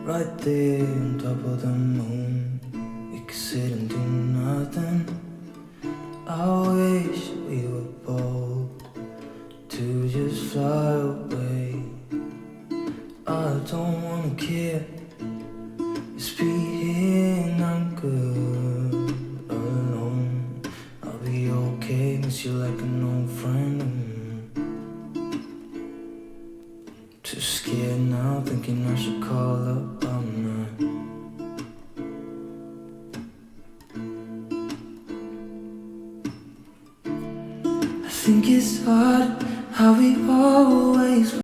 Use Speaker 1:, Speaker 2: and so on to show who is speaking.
Speaker 1: right there on top of the moon. We could sit and do nothing. I wish we were bold to just fly away. I don't wanna care, just be here and I'm good alone. I'll be okay, miss you like an old friend. Too scared now, thinking I should call up all night. I think it's hard how we always